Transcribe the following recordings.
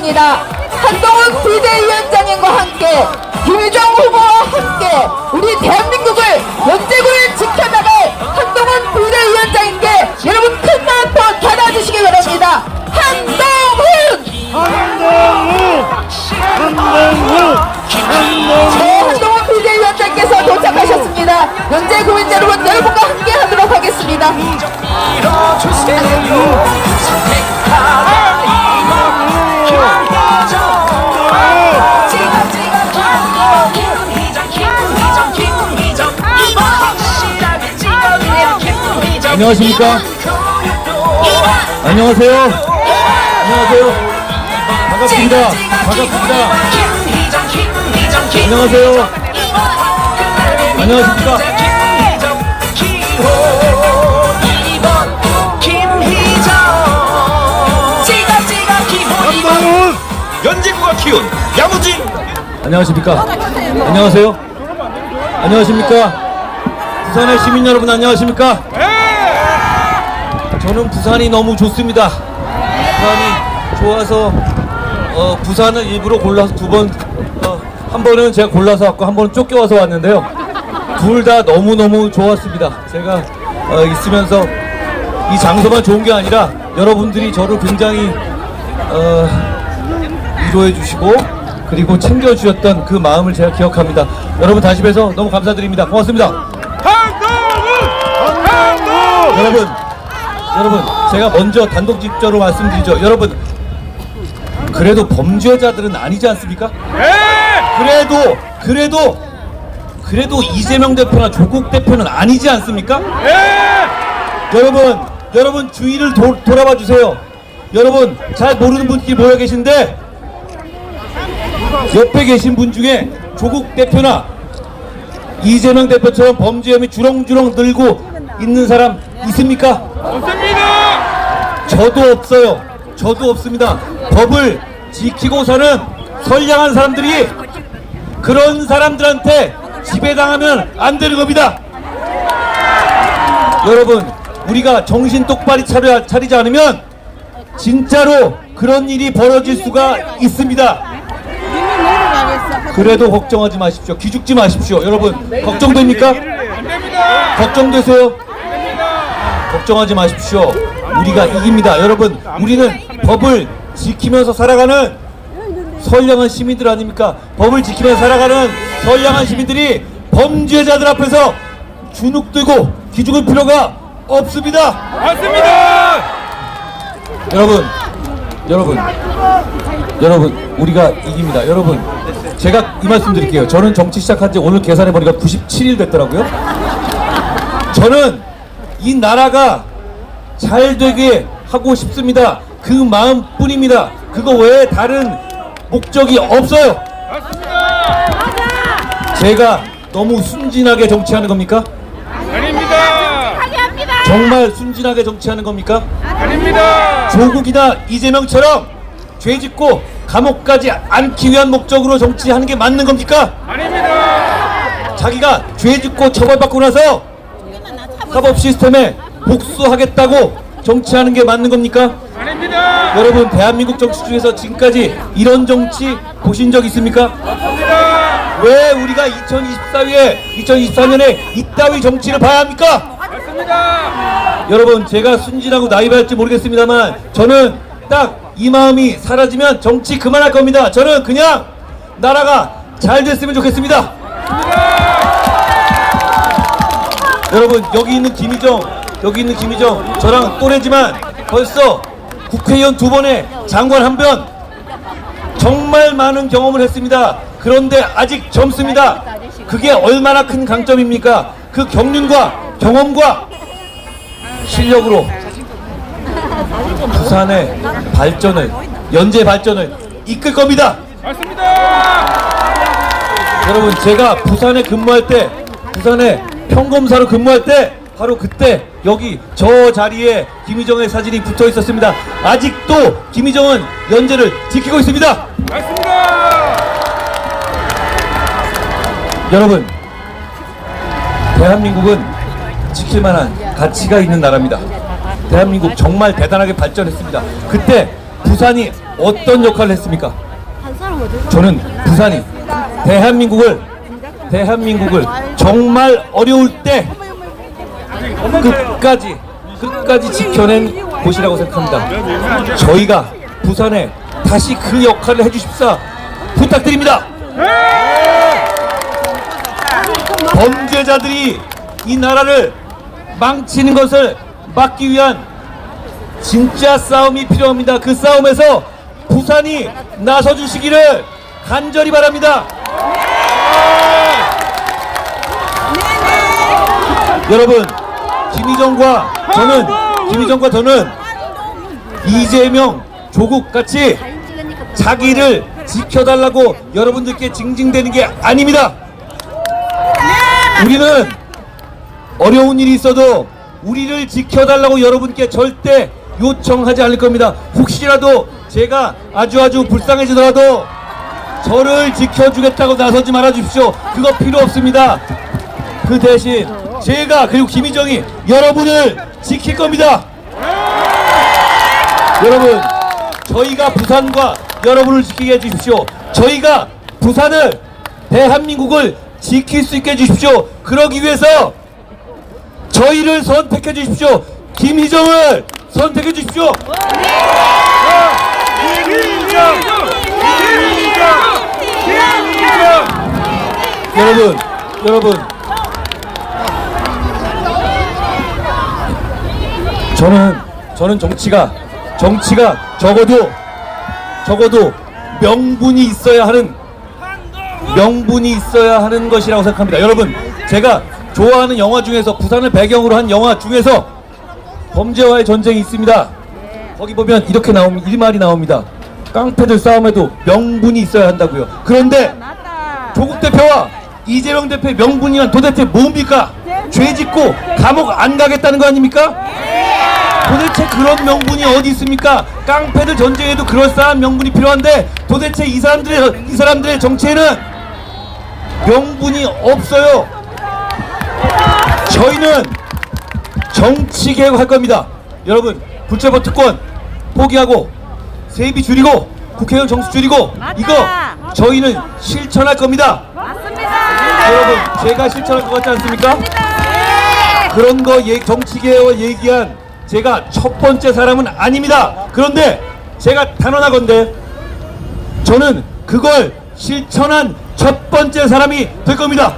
하겠습니다. 한동훈 비대위원장님과 함께 김유정 후보와 함께 우리 대한민국을 연제구를 지켜나갈 한동훈 비대위원장님께 여러분 큰 마음껏 받아주시기 바랍니다. 한동훈 비대위원장께서 도착하셨습니다. 연제구민 여러분, 여러분과 함께 하도록 하겠습니다. 안녕하십니까? 안녕하세요. 안녕하세요. 반갑습니다. 반갑습니다. 안녕하세요. 안녕하십니까? 한동훈 연제구가 키운 야무진. 안녕하십니까? 안녕하세요. 안녕하십니까? 부산의 시민 여러분 안녕하십니까? 저는 부산이 너무 좋습니다. 부산이 좋아서 부산을 일부러 골라서 한 번은 제가 골라서 왔고 한 번은 쫓겨와서 왔는데요. 둘 다 너무너무 좋았습니다. 제가 있으면서 이 장소만 좋은 게 아니라 여러분들이 저를 굉장히 위로해 주시고 그리고 챙겨주셨던 그 마음을 제가 기억합니다. 여러분 다시 뵈서 너무 감사드립니다. 고맙습니다. 여러분 제가 먼저 단독직접으로 말씀드리죠. 여러분 그래도 범죄자들은 아니지 않습니까? 그래도 이재명 대표나 조국 대표는 아니지 않습니까? 여러분 주위를 돌아봐 주세요. 여러분 잘 모르는 분들이 모여 계신데 옆에 계신 분 중에 조국 대표나 이재명 대표처럼 범죄 혐의 주렁주렁 늘고 있는 사람 있습니까? 없습니다. 저도 없어요. 저도 없습니다. 법을 지키고 사는 선량한 사람들이 그런 사람들한테 지배당하면 안 되는 겁니다. 여러분 우리가 정신 똑바로 차리지 않으면 진짜로 그런 일이 벌어질 수가 있습니다. 그래도 걱정하지 마십시오. 기죽지 마십시오. 여러분 걱정됩니까? 걱정되세요? 걱정하지 마십시오. 우리가 이깁니다. 여러분 우리는 법을 지키면서 살아가는 선량한 시민들 아닙니까? 법을 지키면서 살아가는 선량한 시민들이 범죄자들 앞에서 주눅들고 기죽을 필요가 없습니다. 맞습니다. 여러분 우리가 이깁니다. 여러분 제가 이 말씀 드릴게요. 저는 정치 시작한 지 오늘 계산해보니까 97일 됐더라고요. 저는 이 나라가 잘 되게 하고 싶습니다. 그 마음뿐입니다. 그거 외에 다른 목적이 없어요. 제가 너무 순진하게 정치하는 겁니까? 아닙니다. 정말 순진하게 정치하는 겁니까? 아닙니다. 조국이나 이재명처럼 죄짓고 감옥 가지 않기 위한 목적으로 정치하는 게 맞는 겁니까? 아닙니다. 자기가 죄짓고 처벌받고 나서 사법 시스템에 복수하겠다고 정치하는 게 맞는 겁니까? 아닙니다. 여러분 대한민국 정치 중에서 지금까지 이런 정치 보신 적 있습니까? 없습니다. 왜 우리가 2024년에 이따위 정치를 봐야 합니까? 맞습니다. 여러분 제가 순진하고 나이브할지 모르겠습니다만 저는 딱 이 마음이 사라지면 정치 그만할 겁니다. 저는 그냥 나라가 잘 됐으면 좋겠습니다. 여러분 여기 있는 김희정 저랑 또래지만 벌써 국회의원 2번에 장관 1번 정말 많은 경험을 했습니다. 그런데 아직 젊습니다. 그게 얼마나 큰 강점입니까? 그 경륜과 경험과 실력으로 부산의 발전을 연재 발전을 이끌 겁니다. 맞습니다. 여러분 제가 부산에 근무할 때 부산에 평검사로 근무할 때 바로 그때 여기 저 자리에 김희정의 사진이 붙어 있었습니다. 아직도 김희정은 연재를 지키고 있습니다. 맞습니다. 여러분 대한민국은 지킬 만한 가치가 있는 나라입니다. 대한민국 정말 대단하게 발전했습니다. 그때 부산이 어떤 역할을 했습니까? 저는 부산이 대한민국을 정말 어려울 때 끝까지 지켜낸 곳이라고 생각합니다. 저희가 부산에 다시 그 역할을 해주십사 부탁드립니다. 범죄자들이 이 나라를 망치는 것을 막기 위한 진짜 싸움이 필요합니다. 그 싸움에서 부산이 나서주시기를 간절히 바랍니다. 여러분, 김희정과 저는 이재명, 조국같이 자기를 지켜달라고 여러분들께 징징대는 게 아닙니다. 우리는 어려운 일이 있어도 우리를 지켜달라고 여러분께 절대 요청하지 않을 겁니다. 혹시라도 제가 아주 불쌍해지더라도 저를 지켜주겠다고 나서지 말아 주십시오. 그거 필요 없습니다. 그 대신 제가 그리고 김희정이 여러분을 지킬 겁니다. 여러분, 저희가 부산과 여러분을 지키게 해주십시오. 저희가 부산을, 대한민국을 지킬 수 있게 해주십시오. 그러기 위해서 저희를 선택해 주십시오. 김희정을 선택해 주십시오. 여러분, 저는 정치가 적어도 명분이 있어야 하는 것이라고 생각합니다. 여러분, 제가 좋아하는 영화 중에서, 부산을 배경으로 한 영화 중에서 범죄와의 전쟁이 있습니다. 거기 보면 이 말이 나옵니다. 깡패들 싸움에도 명분이 있어야 한다고요. 그런데 조국 대표와 이재명 대표의 명분이란 도대체 뭡니까? 죄 짓고 감옥 안 가겠다는 거 아닙니까? 도대체 그런 명분이 어디 있습니까? 깡패들 전쟁에도 그럴싸한 명분이 필요한데 도대체 이 사람들의 정치에는 명분이 없어요. 저희는 정치 개혁할 겁니다. 여러분, 불체포 특권 포기하고 세비 줄이고 국회의원 정수 줄이고 이거 저희는 실천할 겁니다. 여러분, 제가 실천할 것 같지 않습니까? 그런 거 정치 개혁을 얘기한 제가 첫 번째 사람은 아닙니다. 그런데 제가 단언하건대 저는 그걸 실천한 첫 번째 사람이 될 겁니다.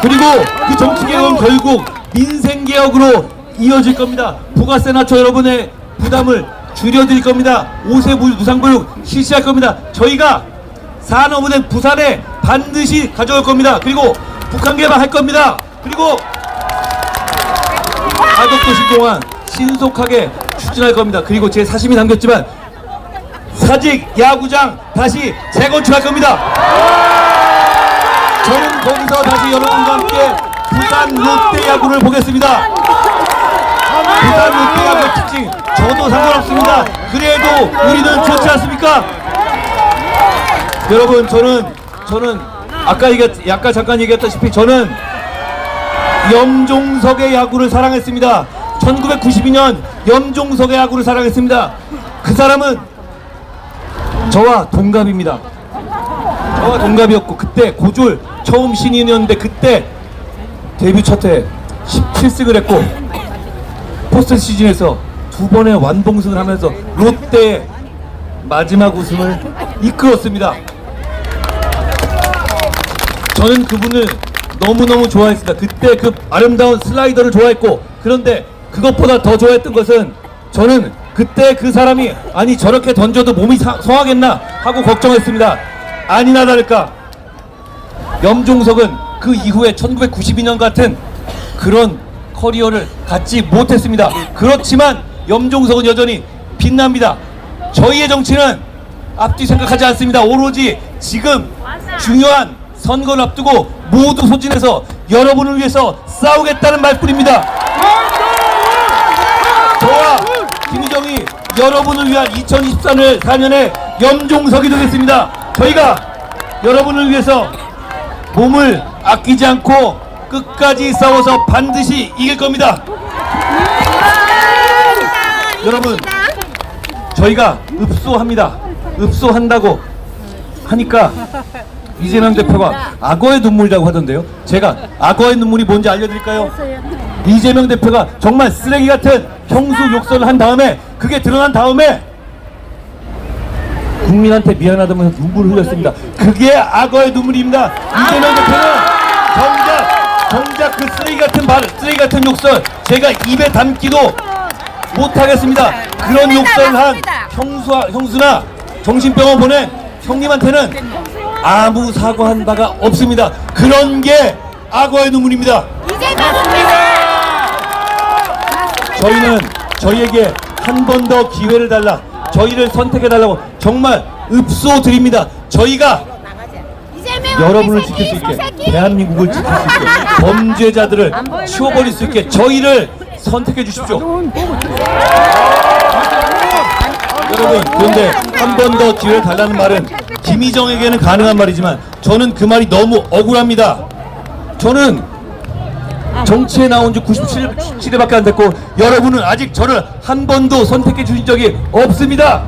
그리고 그 정치개혁은 결국 민생개혁으로 이어질 겁니다. 부가세 낮춰 여러분의 부담을 줄여드릴 겁니다. 5세 무상교육 실시할 겁니다. 저희가 산업은행 부산에 반드시 가져올 겁니다. 그리고 북한 개방할 겁니다. 그리고 가덕도시 공항 신속하게 추진할 겁니다. 그리고 제 사심이 담겼지만 사직 야구장 다시 재건축할 겁니다. 저는 거기서 다시 여러분과 함께 부산 롯데야구를 보겠습니다. 부산 롯데야구의 특징 저도 상관없습니다. 그래도 우리는 좋지 않습니까? 여러분, 저는 아까 잠깐 얘기했다시피 저는 염종석의 야구를 사랑했습니다. 1992년 염종석의 야구를 사랑했습니다. 그 사람은 저와 동갑입니다. 저와 동갑이었고 그때 고졸 처음 신인이었는데 그때 데뷔 첫해 17승을 했고 포스트 시즌에서 2번의 완봉승을 하면서 롯데의 마지막 우승을 이끌었습니다. 저는 그분을 너무너무 좋아했습니다. 그때 그 아름다운 슬라이더를 좋아했고, 그런데 그것보다 더 좋아했던 것은 저는 그때 그 사람이 아니 저렇게 던져도 몸이 성하겠나 하고 걱정했습니다. 아니나 다를까 염종석은 그 이후에 1992년 같은 그런 커리어를 갖지 못했습니다. 그렇지만 염종석은 여전히 빛납니다. 저희의 정치는 앞뒤 생각하지 않습니다. 오로지 지금 중요한 선거를 앞두고 모두 소진해서 여러분을 위해서 싸우겠다는 말뿐입니다. 저와 김희정이 여러분을 위한 2024년의 염종석이 되겠습니다. 저희가 여러분을 위해서 몸을 아끼지 않고 끝까지 싸워서 반드시 이길 겁니다. 여러분, 저희가 읍소합니다. 읍소한다고 하니까 이재명 대표가 악어의 눈물이라고 하던데요. 제가 악어의 눈물이 뭔지 알려드릴까요? 이재명 대표가 정말 쓰레기 같은 형수 욕설을 한 다음에 그게 드러난 다음에 국민한테 미안하다면서 눈물을 흘렸습니다. 그게 악어의 눈물입니다. 이재명 대표는 정작 그 쓰레기 같은 말, 쓰레기 같은 욕설 제가 입에 담기도 못하겠습니다. 그런 욕설을 한 형수나 정신병원 보낸 형님한테는 아무 사과한 바가 없습니다. 그런 게 악어의 눈물입니다. 저희는 저희에게 한 번 더 기회를 달라, 저희를 선택해달라고 정말 읍소드립니다. 저희가 여러분을 지킬 수 있게, 대한민국을 지킬 수 있게, 범죄자들을 치워버릴 수 있게 저희를 선택해 주십시오. 여러분, 그런데 한 번 더 기회를 달라는 말은 김희정에게는 가능한 말이지만 저는 그 말이 너무 억울합니다. 저는 정치에 나온 지 97일밖에 안 됐고 여러분은 아직 저를 한 번도 선택해 주신 적이 없습니다.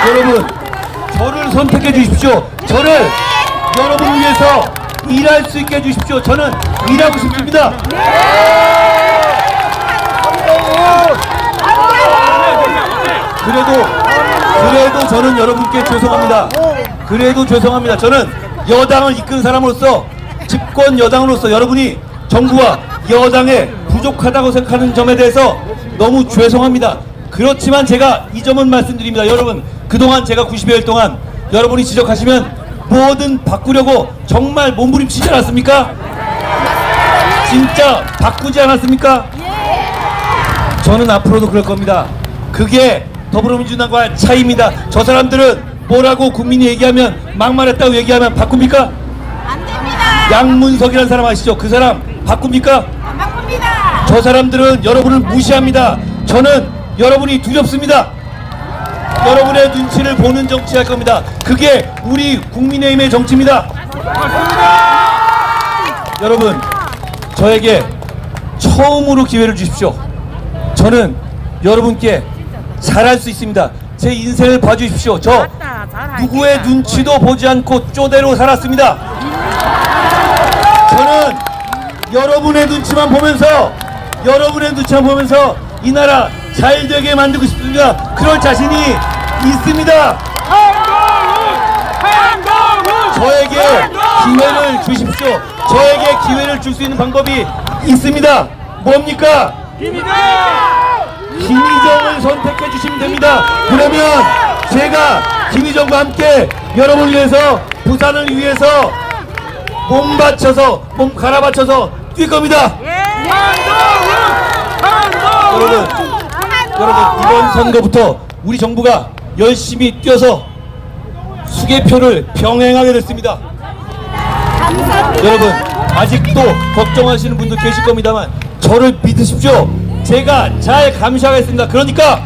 여러분, 저를 선택해 주십시오. 저를 여러분을 위해서 일할 수 있게 해주십시오. 저는 일하고 싶습니다. 그래도 저는 여러분께 죄송합니다. 그래도 죄송합니다. 저는 여당을 이끈 사람으로서, 집권 여당으로서 여러분이 정부와 여당에 부족하다고 생각하는 점에 대해서 너무 죄송합니다. 그렇지만 제가 이 점은 말씀드립니다. 여러분, 그동안 제가 90여일 동안 여러분이 지적하시면 뭐든 바꾸려고 정말 몸부림치지 않았습니까? 진짜 바꾸지 않았습니까? 저는 앞으로도 그럴 겁니다. 그게 더불어민주당과의 차이입니다. 저 사람들은 뭐라고 국민이 얘기하면, 막말했다고 얘기하면 바꿉니까? 안됩니다. 양문석이라는 사람 아시죠? 그 사람 바꿉니까? 안 바꿉니다. 저 사람들은 여러분을 무시합니다. 저는 여러분이 두렵습니다. 여러분의 눈치를 보는 정치할 겁니다. 그게 우리 국민의힘의 정치입니다. 여러분, 저에게 처음으로 기회를 주십시오. 저는 여러분께 잘할 수 있습니다. 제 인생을 봐주십시오. 저 누구의 눈치도 보지 않고 쪼대로 살았습니다. 저는 여러분의 눈치만 보면서 이 나라 잘 되게 만들고 싶습니다. 그럴 자신이 있습니다. 저에게 기회를 주십시오. 저에게 기회를 줄 수 있는 방법이 있습니다. 뭡니까? 김희정을 선택해 주시면 됩니다. 그러면 제가 김희정과 함께 여러분을 위해서, 부산을 위해서 몸 갈아 바쳐서 뛸 겁니다. 여러분, 이번 선거부터 우리 정부가 열심히 뛰어서 수개표를 병행하게 됐습니다. 여러분, 아직도 걱정하시는 분도 계실 겁니다만 저를 믿으십시오. 제가 잘 감시하겠습니다. 그러니까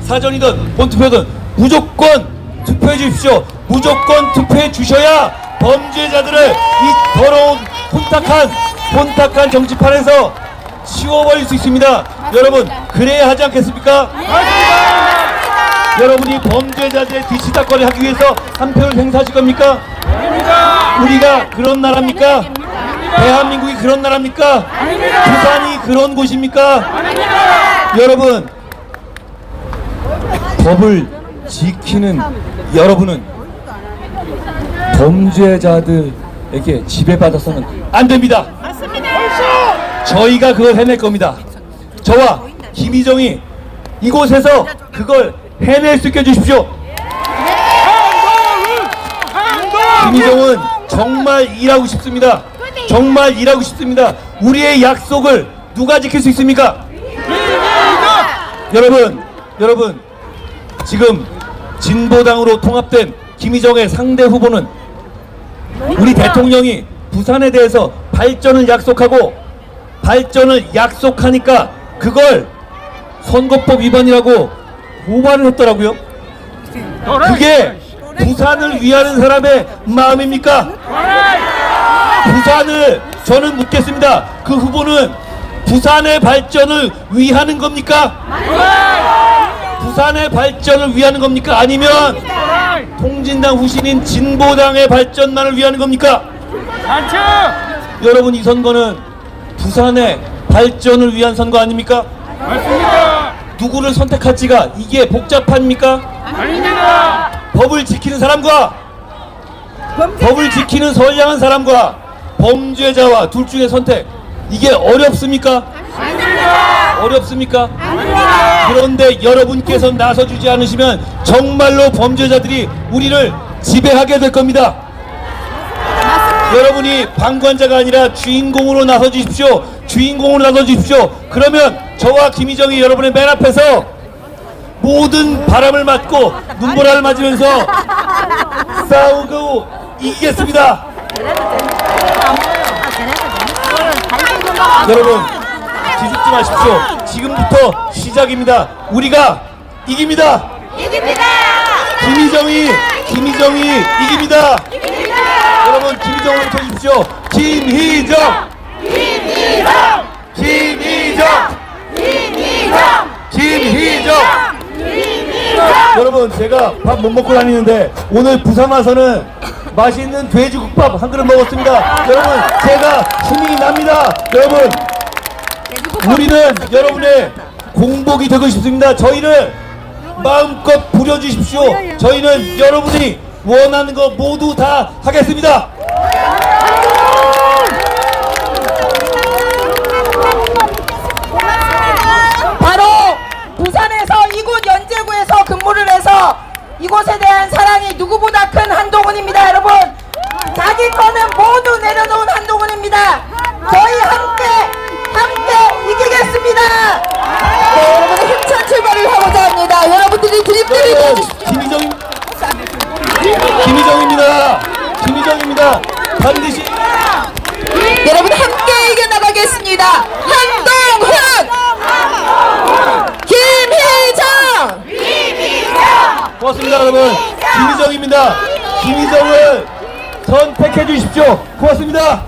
사전이든 본투표든 무조건 투표해 주십시오. 무조건 투표해 주셔야 범죄자들을 이 더러운 혼탁한 정치판에서 치워버릴 수 있습니다. 여러분, 그래야 하지 않겠습니까? 여러분이 범죄자들의 뒤치다거리 하기 위해서 한 표를 행사하실 겁니까? 우리가 그런 나라입니까? 대한민국이 그런 나라입니까? 부산이 그런 곳입니까? 여러분, 법을 지키는 여러분은 범죄자들에게 지배받아서는 안 됩니다. 저희가 그걸 해낼 겁니다. 저와 김희정이 이곳에서 그걸 해낼 수 있게 해주십시오. 김희정은 정말 일하고 싶습니다. 정말 일하고 싶습니다. 우리의 약속을 누가 지킬 수 있습니까? 여러분, 지금 진보당으로 통합된 김희정의 상대 후보는 우리 대통령이 부산에 대해서 발전을 약속하니까 그걸 선거법 위반이라고 고발을 했더라고요. 그게 부산을 위하는 사람의 마음입니까? 저는 묻겠습니다. 그 후보는 부산의 발전을 위하는 겁니까? 부산의 발전을 위하는 겁니까? 아니면 통진당 후신인 진보당의 발전만을 위하는 겁니까? 단추. 여러분, 이 선거는 부산의 발전을 위한 선거 아닙니까? 맞습니다. 누구를 선택할지가 이게 복잡합니까? 아닙니다. 법을 지키는 사람과 법을 지키는 선량한 사람과 범죄자와 둘 중에 선택, 이게 어렵습니까? 어렵습니까? 그런데 여러분께서 나서주지 않으시면 정말로 범죄자들이 우리를 지배하게 될 겁니다. 여러분이 방관자가 아니라 주인공으로 나서주십시오. 주인공으로 나서주십시오. 그러면 저와 김희정이 여러분의 맨 앞에서 모든 바람을 맞고 눈보라를 맞으면서 싸우고 이기겠습니다. 여러분, 기죽지 마십시오. 지금부터 시작입니다. 우리가 이깁니다. 김희정이 이깁니다. 여러분, 김희정을 쳐주십시오. 김희정. 여러분, 제가 밥 못 먹고 다니는데 오늘 부산 와서는 맛있는 돼지국밥 한 그릇 먹었습니다. 여러분, 제가 힘이 납니다. 여러분, 우리는 여러분의 공복이 되고 싶습니다. 저희를 마음껏 부려주십시오. 저희는 여러분이 원하는 거 모두 다 하겠습니다. 바로 부산에서 이곳 연제구에서 근무를 해서 이곳에 대한 사랑이 누구보다 큰 한동훈입니다. 여러분, 자기 거는 모두 내려놓은 한동훈입니다. 저희 함께 이기겠습니다. 네, 여러분, 힘찬 출발을 하고자 합니다. 여러분들이 드립들이 해주십시오. 김희정입니다. 반드시 여러분, 함께 이겨나가겠습니다. 한동훈! 김희정! 고맙습니다. 여러분, 김희정입니다. 김희정을 선택해 주십시오. 고맙습니다.